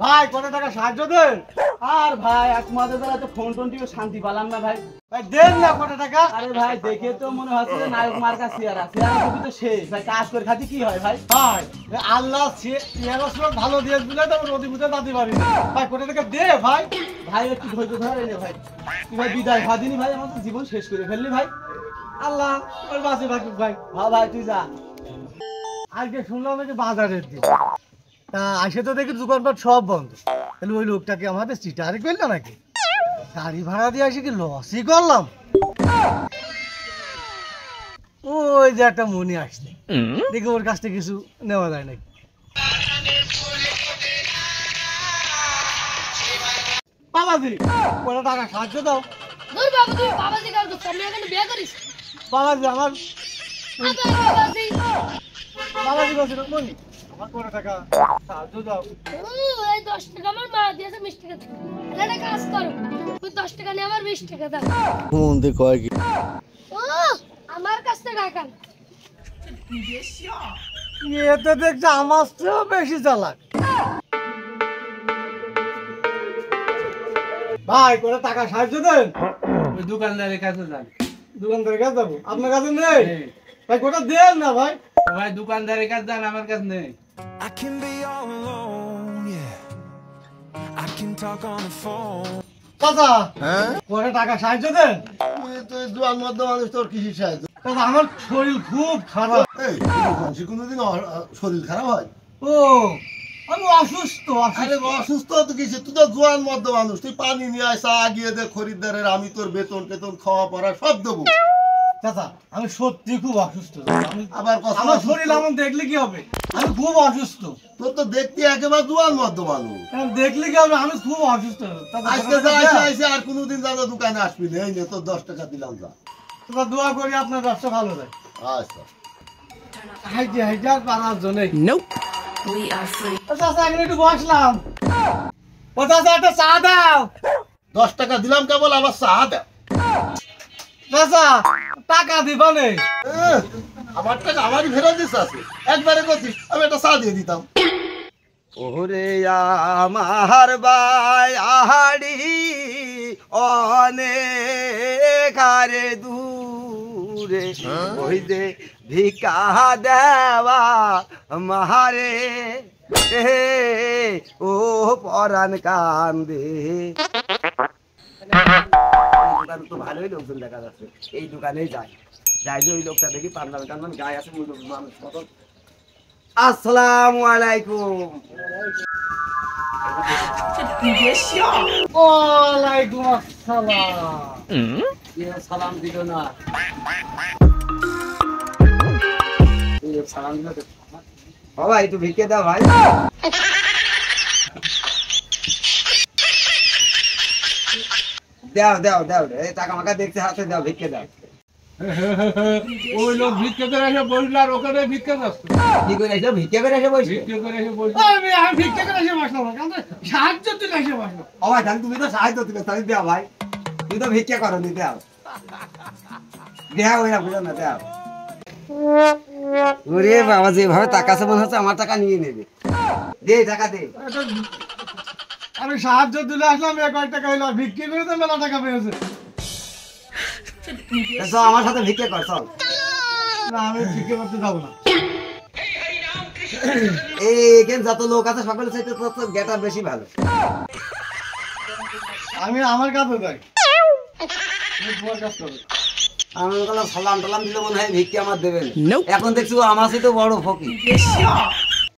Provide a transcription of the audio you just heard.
ভাই কত টাকা সাহায্য দেন? আর ভাই এক মাসের বেলা তো ফোন টোন টিকে শান্তি পেলাম না ভাই। ভাই দেন না কত টাকা? আরে ভাই দেখে তো মনে হচ্ছে যে নায়ক মার্কা চেয়ারা ছবি তো শেষ ভাই, কাজ করে খাতি কি হয় ভাই? ভাই আল্লাহ চেয়ারা সব ভালো দিয়ে দিলে তো নদী বুঝে দাঁড়াতে পারি না ভাই, কত টাকা দে ভাই। ভাই একটু ধৈর্য ধরে নে ভাই, তুই ভাই বিদায় খাদিনি ভাই, আমার তো জীবন শেষ করে ফেললি ভাই। আল্লাহ ওর বাঁচে থাকুক ভাই। হ্যাঁ ভাই তুই যা। আজকে শুনলাম যে বাজারের দিন, তা আসে তো দেখি দোকানপাট সব বন্ধ, তাহলে ওই লোকটাকে আমাদের চিটারি করলো নাকি? গাড়ি ভাড়া দিয়ে আসি কি লসই করলাম? ওই যে একটা মনি আসছে, দেখি ওর কাছ থেকে কিছু নেওয়া যায় নাকি। বাবাজি ওরা টাকা সাহায্য দাও। বাবাজি আমার বাবাজি বলছিল মনি আমার কোনো টাকা সাহায্য দাও। এই 10 টাকা আমার মা দিয়েছে মিষ্টি খেতে, একটা কাজ করো তুই 10 টাকা নিয়ে আমার 20 টাকা দাও। মন্দির কয় কি ও আমার কাছ থেকে টাকা এতে দেখছে আমার চেয়েও বেশি চালাক। ভাই কোনো টাকা সাহায্য দেন। ওই দোকানদারের কাছে যান। দোকানদারের কাছে যাবো, আপনার কাছে নেই ভাই, কোটা দেন না ভাই। ভাই দোকানদারের কাছে যান, আমার কাছে নেই। I can be all alone, yeah. I can talk on the phone. চাচা কোটা টাকা সাহায্য দেন। তুই জোয়ান মধ্য মানুষ, তোর কিসি সাহায্য? চাচা আমার শরীর খুব খারাপ। এই কোনোদিন শরীর খারাপ হয়? ও আমি অসুস্থ। আরে অসুস্থ তো কিছু, তুই তো জোয়ান মধ্য মানুষ, তুই পানি নিয়ে আসা আগিয়ে দে খরিদ্দারের, আমি তোর বেতন টেতন খাওয়া পড়া সব দেবো। চাচা আমি সত্যি খুব অসুস্থ। আবার আমার শরীর এমন দেখলে কি হবে? আমি খুব অসুস্থ। তোর তো দেখতে একেবারে জোয়ান মধ্য মানুষ, দেখলে কি হবে? আমি খুব অসুস্থ। আজকে যা আসে আসে আর কোনোদিন যেন দোকানে আসবি না। এই নে তোর 10 টাকা দিলাম, যা। তোমরা দোয়া করি আপনার ব্যবসা ভালো যায়। আচ্ছা হাইটে হাইটে আর পারার জন্য We are free. চাচা এখানে একটু বসলাম। ও চাচা একটা চা দাও। 10 টাকা দিলাম কেবল, আবার চা দে। চাচা টাকা দিবা নেই? আমার টাকা আমারই ফেরত দিস আছে, একবারে করছিস, আমি একটা চা দিয়ে দিতাম। ওরে আমার ভাই আহাড়ি অনেক আরে দূরে, ওই যে ভিক্ষা দেওয়া মাহারে ও পরাণ কান্দে। তো ভালোই লোকজন দেখা যাচ্ছে, এই দোকানেই যায় যাই যে ওই লোকটা দেখি পান্ডাল কান্দান গায়ে আছে মানুষ কত। আসসালামু আলাইকুম। ওয়ালাইকুম আসসালাম। সালাম দিল না, সালাম দিল। ভাই একটু ভিক্ষে দাও ভাই। দাও দাও দাও, এই টাকা মাকা দেখতে হাতে দাও, ভিক্ষে দাও। ওই লোক ভিক্ষা করে এসে বসলো আর ওখানে ভিক্ষা করছে। কি করে এসে ভিক্ষে করে এসে বসবে? ভিক্ষা করে এসে বসলো। আমি ভিক্ষা করে এসে বসলাম না, কারণ সাহায্য দিলে এসে বসলাম। ও ভাই তুমি তো সাহায্য দিলে, তাই দেও ভাই, তুই তো ভিক্ষা করো নি, দাও দেও, ওইরা বুঝো না, দাও। ওরে বাবা যেভাবে টাকা আছে মনে হচ্ছে আমার টাকা নিয়ে নেবে। দে টাকা দে। আমি সাহায্য দিলে আসলাম, কয়েক টাকা হইলো, ভিক্ষা করে তো মেলা টাকা পেয়েছে। চল আমার সাথে ভিক্ষা কর, চল। না আমি ভিক্ষা করতে যাবো না। এই এখানে যত লোক আছে সকলের চাইতে তোর গেটআপ বেশি ভালো। আমি আমার কাছে যাই, তুমি তোমার কাজ করো। আমি সালাম টালাম দিলে মনে হয় ভিক্ষা আমার দেবেন। এখন দেখছি ও আমার সাথে বড় ফকির।